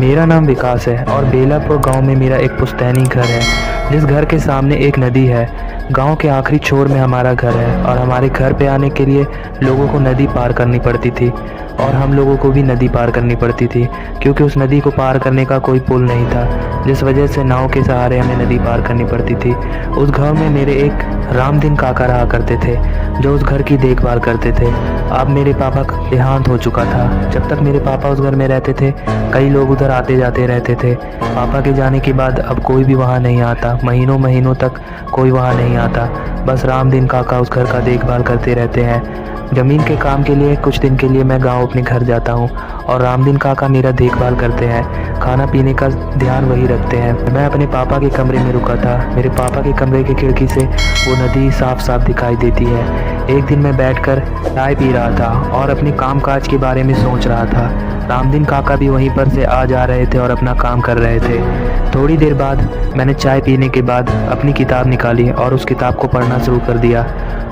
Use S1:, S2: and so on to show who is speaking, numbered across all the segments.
S1: मेरा नाम विकास है और बेलापुर गांव में मेरा एक पुश्तैनी घर है, जिस घर के सामने एक नदी है। गांव के आखिरी छोर में हमारा घर है और हमारे घर पे आने के लिए लोगों को नदी पार करनी पड़ती थी और हम लोगों को भी नदी पार करनी पड़ती थी, क्योंकि उस नदी को पार करने का कोई पुल नहीं था, जिस वजह से नाव के सहारे हमें नदी पार करनी पड़ती थी। उस गाँव में मेरे एक रामदीन काका रहा करते थे, जो उस घर की देखभाल करते थे। अब मेरे पापा का देहांत हो चुका था। जब तक मेरे पापा उस घर में रहते थे, कई लोग उधर आते जाते रहते थे। पापा के जाने के बाद अब कोई भी वहाँ नहीं आता, महीनों महीनों तक कोई वहाँ नहीं आता। बस रामदीन काका उस घर का देखभाल करते रहते हैं। ज़मीन के काम के लिए कुछ दिन के लिए मैं गांव अपने घर जाता हूं और रामदीन काका मेरा देखभाल करते हैं, खाना पीने का ध्यान वही रखते हैं। मैं अपने पापा के कमरे में रुका था। मेरे पापा के कमरे की खिड़की से वो नदी साफ साफ दिखाई देती है। एक दिन मैं बैठकर चाय पी रहा था और अपने कामकाज के बारे में सोच रहा था। रामदीन काका भी वहीं पर से आ जा रहे थे और अपना काम कर रहे थे। थोड़ी देर बाद मैंने चाय पीने के बाद अपनी किताब निकाली और उस किताब को पढ़ना शुरू कर दिया।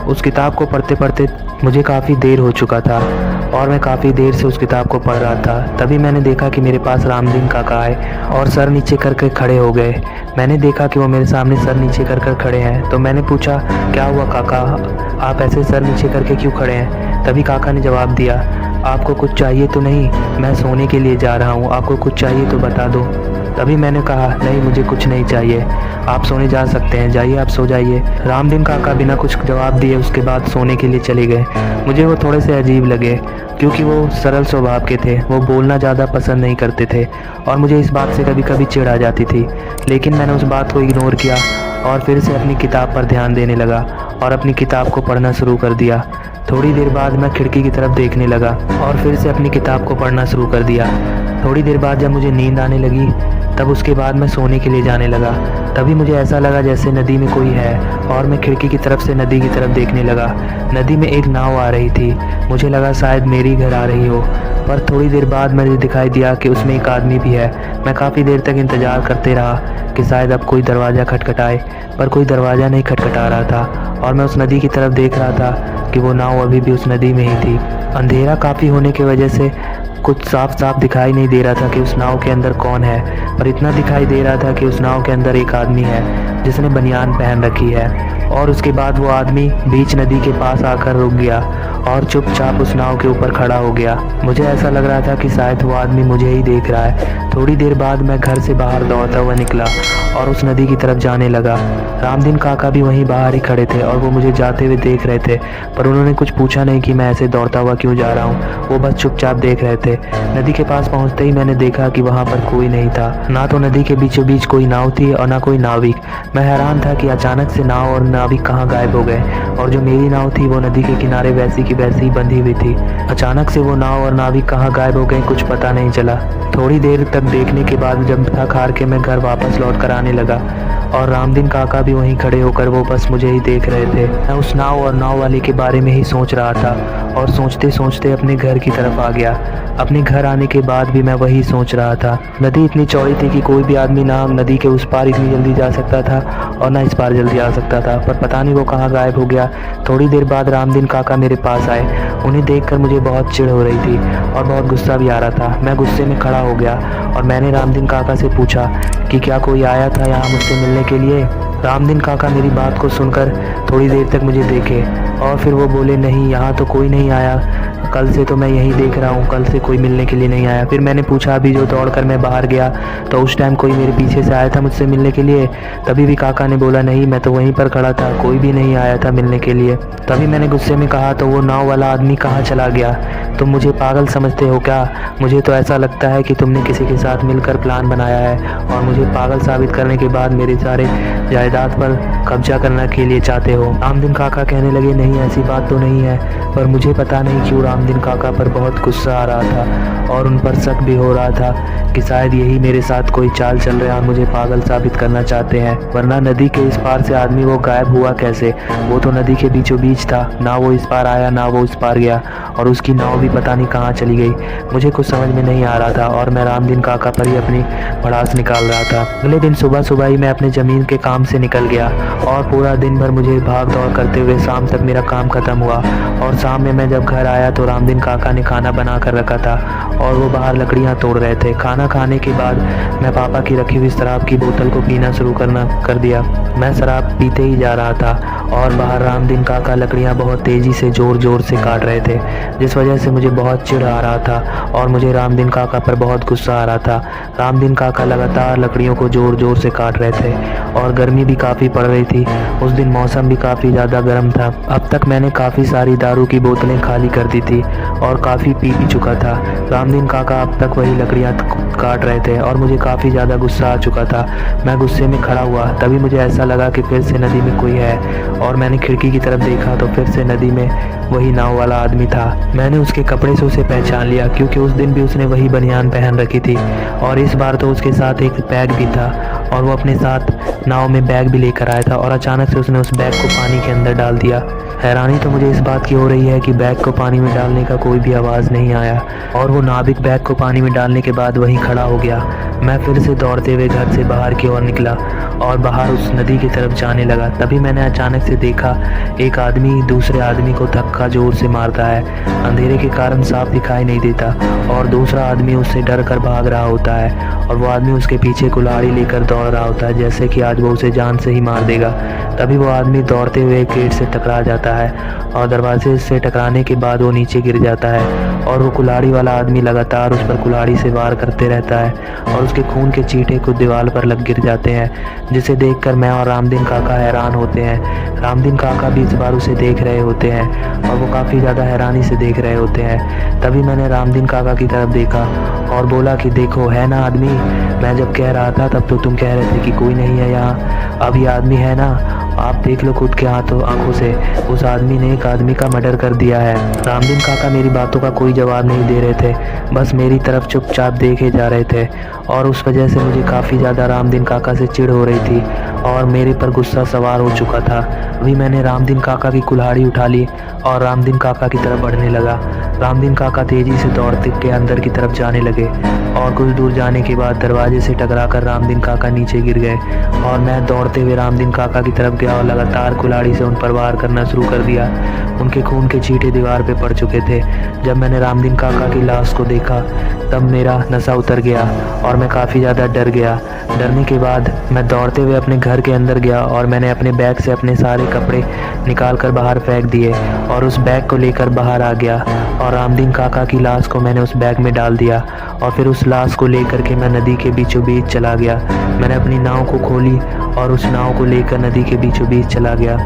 S1: उस किताब को पढ़ते पढ़ते मुझे काफ़ी देर हो चुका था और मैं काफ़ी देर से उस किताब को पढ़ रहा था। तभी मैंने देखा कि मेरे पास रामदीन काका आए और सर नीचे करके खड़े हो गए। मैंने देखा कि वो मेरे सामने सर नीचे कर खड़े हैं, तो मैंने पूछा, क्या हुआ काका, आप ऐसे सर नीचे करके क्यों खड़े हैं? तभी काका ने जवाब दिया, आपको कुछ चाहिए तो नहीं? मैं सोने के लिए जा रहा हूँ, आपको कुछ चाहिए तो बता दो। तभी मैंने कहा, नहीं मुझे कुछ नहीं चाहिए, आप सोने जा सकते हैं, जाइए आप सो जाइए। रामदीन काका बिना कुछ जवाब दिए उसके बाद सोने के लिए चले गए। मुझे वो थोड़े से अजीब लगे, क्योंकि वो सरल स्वभाव के थे, वो बोलना ज़्यादा पसंद नहीं करते थे और मुझे इस बात से कभी कभी चिढ़ आ जाती थी। लेकिन मैंने उस बात को इग्नोर किया और फिर से अपनी किताब पर ध्यान देने लगा और अपनी किताब को पढ़ना शुरू कर दिया। थोड़ी देर बाद मैं खिड़की की तरफ देखने लगा और फिर से अपनी किताब को पढ़ना शुरू कर दिया। थोड़ी देर बाद जब मुझे नींद आने लगी, तब उसके बाद मैं सोने के लिए जाने लगा। तभी मुझे ऐसा लगा जैसे नदी में कोई है और मैं खिड़की की तरफ से नदी की तरफ देखने लगा। नदी में एक नाव आ रही थी। मुझे लगा शायद मेरी घर आ रही हो, पर थोड़ी देर बाद मुझे दिखाई दिया कि उसमें एक आदमी भी है। मैं काफ़ी देर तक इंतज़ार करते रहा कि शायद अब कोई दरवाज़ा खटखटाए, पर कोई दरवाज़ा नहीं खटखटा रहा था और मैं उस नदी की तरफ देख रहा था कि वो नाव अभी भी उस नदी में ही थी। अंधेरा काफ़ी होने की वजह से कुछ साफ साफ दिखाई नहीं दे रहा था कि उस नाव के अंदर कौन है, पर इतना दिखाई दे रहा था कि उस नाव के अंदर एक आदमी है जिसने बनियान पहन रखी है। और उसके बाद वो आदमी बीच नदी के पास आकर रुक गया और चुपचाप उस नाव के ऊपर खड़ा हो गया। मुझे ऐसा लग रहा था कि शायद वो आदमी मुझे ही देख रहा है। थोड़ी देर बाद मैं घर से बाहर दौड़ता हुआ निकला और उस नदी की तरफ जाने लगा। रामदीन काका भी वहीं बाहर ही खड़े थे और वो मुझे जाते हुए देख रहे थे, पर उन्होंने कुछ पूछा नहीं कि मैं ऐसे दौड़ता हुआ क्यों जा रहा हूँ। वो बस चुपचाप देख रहे थे। नदी के पास पहुँचते ही मैंने देखा कि वहाँ पर कोई नहीं था, ना तो नदी के बीचों बीच कोई नाव थी और ना कोई नाविक। मैं हैरान था कि अचानक से नाव और नाविक कहाँ गायब हो गए और जो मेरी नाव थी वो नदी के किनारे वैसी की वैसी ही बंधी हुई थी। अचानक से वो नाव और नाविक कहाँ गायब हो गए कुछ पता नहीं चला। थोड़ी देर तक देखने के बाद जब थक हार के मैं घर वापस लौट कर आने लगा और रामदीन काका भी वहीं खड़े होकर वो बस मुझे ही देख रहे थे। मैं उस नाव और नाव वाले के बारे में ही सोच रहा था और सोचते सोचते अपने घर की तरफ आ गया। अपने घर आने के बाद भी मैं वही सोच रहा था। नदी इतनी चौड़ी थी कि कोई भी आदमी ना नदी के उस पार इतनी जल्दी जा सकता था और ना इस पार जल्दी आ सकता था, पर पता नहीं वो कहाँ गायब हो गया। थोड़ी देर बाद रामदीन काका मेरे पास आए। उन्हें देखकर मुझे बहुत चिढ़ हो रही थी और बहुत गुस्सा भी आ रहा था। मैं गुस्से में खड़ा हो गया और मैंने रामदीन काका से पूछा कि क्या कोई आया था यहाँ मुझसे मिलने के लिए। रामदीन काका मेरी बात को सुनकर थोड़ी देर तक मुझे देखे और फिर वो बोले, नहीं यहाँ तो कोई नहीं आया, कल से तो मैं यहीं देख रहा हूँ, कल से कोई मिलने के लिए नहीं आया। फिर मैंने पूछा, अभी जो दौड़कर मैं बाहर गया तो उस टाइम कोई मेरे पीछे से आया था मुझसे मिलने के लिए? तभी भी काका ने बोला, नहीं मैं तो वहीं पर खड़ा था, कोई भी नहीं आया था मिलने के लिए। तभी मैंने गुस्से में कहा, तो वो नाव वाला आदमी कहाँ चला गया? तुम मुझे पागल समझते हो क्या? मुझे तो ऐसा लगता है कि तुमने किसी के साथ मिलकर प्लान बनाया है और मुझे पागल साबित करने के बाद मेरे सारे जायदाद पर कब्जा करने के लिए चाहते हो। रामदीन काका कहने लगे, नहीं ऐसी बात तो नहीं है, पर मुझे पता नहीं क्यों रामदीन काका पर बहुत गुस्सा आ रहा था और उन पर शक भी हो रहा था कि शायद यही मेरे साथ कोई चाल चल रहा है और मुझे पागल साबित करना चाहते हैं। वरना नदी के इस पार से आदमी वो गायब हुआ कैसे? वो तो नदी के बीचों बीच था, ना वो इस पार आया ना वो उस पार गया और उसकी नाव भी पता नहीं कहाँ चली गई। मुझे कुछ समझ में नहीं आ रहा था और मैं रामदीन काका पर ही अपनी भड़ास निकाल रहा था। अगले दिन सुबह सुबह ही मैं अपने ज़मीन के काम से निकल गया और पूरा दिन भर मुझे भाग दौड़ करते हुए शाम तक मेरा मेरा काम ख़त्म हुआ और शाम में मैं जब घर आया तो रामदीन काका ने खाना बना कर रखा था और वो बाहर लकड़ियाँ तोड़ रहे थे। खाना खाने के बाद मैं पापा की रखी हुई शराब की बोतल को पीना शुरू कर दिया। मैं शराब पीते ही जा रहा था और बाहर रामदीन काका लकड़ियाँ बहुत तेज़ी से ज़ोर ज़ोर से काट रहे थे, जिस वजह से मुझे बहुत चिढ़ आ रहा था और मुझे रामदीन काका पर बहुत गुस्सा आ रहा था। रामदीन काका लगातार लकड़ियों को ज़ोर ज़ोर से काट रहे थे और गर्मी भी काफ़ी पड़ रही थी। उस दिन मौसम भी काफ़ी ज़्यादा गर्म था। अब तक मैंने काफ़ी सारी दारू की बोतलें खाली कर दी थी और काफ़ी पी भी चुका था। रामदीन काका अब तक वही लकड़ियाँ काट रहे थे और मुझे काफ़ी ज़्यादा गुस्सा आ चुका था। मैं गुस्से में खड़ा हुआ, तभी मुझे ऐसा लगा कि फिर से नदी में कोई है और मैंने खिड़की की तरफ देखा तो फिर से नदी में वही नाव वाला आदमी था। मैंने उसके कपड़े से उसे पहचान लिया क्योंकि उस दिन भी उसने वही बनियान पहन रखी थी और इस बार तो उसके साथ एक बैग भी था और वो अपने साथ नाव में बैग भी लेकर आया था और अचानक से उसने उस बैग को पानी के अंदर डाल दिया। हैरानी तो मुझे इस बात की हो रही है कि बैग को पानी में डालने का कोई भी आवाज़ नहीं आया और वो नाविक बैग को पानी में डालने के बाद वहीं खड़ा हो गया। मैं फिर से दौड़ते हुए घर से बाहर की ओर निकला और बाहर उस नदी की तरफ जाने लगा। तभी मैंने अचानक से देखा एक आदमी दूसरे आदमी को धक्का जोर से मारता है। अंधेरे के कारण साफ दिखाई नहीं देता और दूसरा आदमी उससे डर कर भाग रहा होता है और वो आदमी उसके पीछे कुल्हाड़ी लेकर दौड़ रहा होता है जैसे कि आज वो उसे जान से ही मार देगा। तभी वो आदमी दौड़ते हुए गेट से टकरा जाता है और दरवाजे से टकराने के बाद वो नीचे गिर जाता है और वो कुल्हाड़ी वाला आदमी लगातार उस पर कुल्हाड़ी से वार करते रहता है और उसके खून के चींटे कुछ दीवार पर लग गिर जाते हैं, जिसे देखकर मैं और रामदीन काका हैरान होते हैं। रामदीन काका भी इस बार उसे देख रहे होते हैं और वो काफ़ी ज़्यादा हैरानी से देख रहे होते हैं। तभी मैंने रामदीन काका की तरफ देखा और बोला कि देखो है ना आदमी, मैं जब कह रहा था तब तो तुम कह रहे थे कि कोई नहीं है यहाँ, अब ये आदमी है ना, आप देख लो खुद के आंखों से, उस आदमी ने एक आदमी का मर्डर कर दिया है। रामदीन काका मेरी बातों का कोई जवाब नहीं दे रहे थे, बस मेरी तरफ चुपचाप देखे जा रहे थे और उस वजह से मुझे काफ़ी ज़्यादा रामदीन काका से चिढ़ हो रही थी और मेरे पर गुस्सा सवार हो चुका था। अभी मैंने रामदीन काका की कुल्हाड़ी उठा ली और रामदीन काका की तरफ बढ़ने लगा। रामदीन काका तेज़ी से दौड़ते के अंदर की तरफ जाने लगे और कुछ दूर जाने के बाद दरवाजे से टकराकर रामदीन काका नीचे गिर गए और मैं दौड़ते हुए रामदीन काका की तरफ गया और लगातार कुल्हाड़ी से उन पर वार करना शुरू कर दिया। उनके खून के छींटे दीवार पे पड़ चुके थे। जब मैंने रामदीन काका की लाश को देखा तब मेरा नशा उतर गया और मैं काफ़ी ज़्यादा डर गया। डरने के बाद मैं दौड़ते हुए अपने घर के अंदर गया और मैंने अपने बैग से अपने सारे कपड़े निकाल कर बाहर फेंक दिए और उस बैग को लेकर बाहर आ गया और रामदीन काका की लाश को मैंने उस बैग में डाल दिया और फिर उस लाश को लेकर के मैं नदी के बीचों बीच चला गया। मैंने अपनी नाव को खोली और उस नाव को लेकर नदी के बीचों बीच चला गया।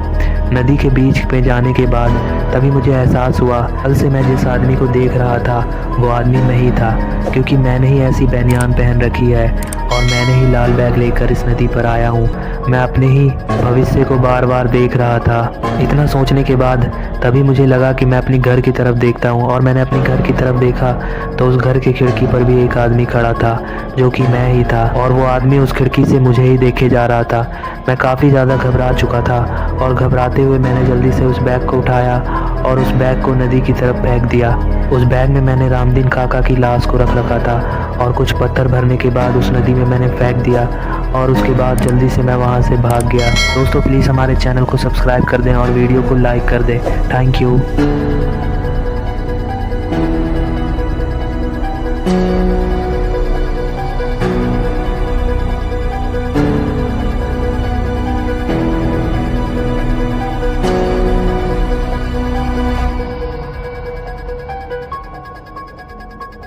S1: नदी के बीच पे जाने के बाद तभी मुझे एहसास हुआ कल से मैं जिस आदमी को देख रहा था वो आदमी मैं ही था, क्योंकि मैंने ही ऐसी बनियान पहन रखी है और मैंने ही लाल बैग लेकर इस नदी पर आया हूँ। मैं अपने ही भविष्य को बार बार देख रहा था। इतना सोचने के बाद तभी मुझे लगा कि मैं अपने घर की तरफ देखता हूँ और मैंने अपने घर की तरफ देखा तो उस घर की खिड़की पर भी एक आदमी खड़ा था जो कि मैं ही था और वो आदमी उस खिड़की से मुझे ही देखे जा रहा था। मैं काफ़ी ज़्यादा घबरा चुका था और घबराते हुए मैंने जल्दी से उस बैग को उठाया और उस बैग को नदी की तरफ फेंक दिया। उस बैग में मैंने रामदीन काका की लाश को रख रखा था और कुछ पत्थर भरने के बाद उस नदी में मैंने फेंक दिया और उसके बाद जल्दी से मैं वहाँ से भाग गया। दोस्तों प्लीज़ हमारे चैनल को सब्सक्राइब कर दें और वीडियो को लाइक कर दें। Thank you.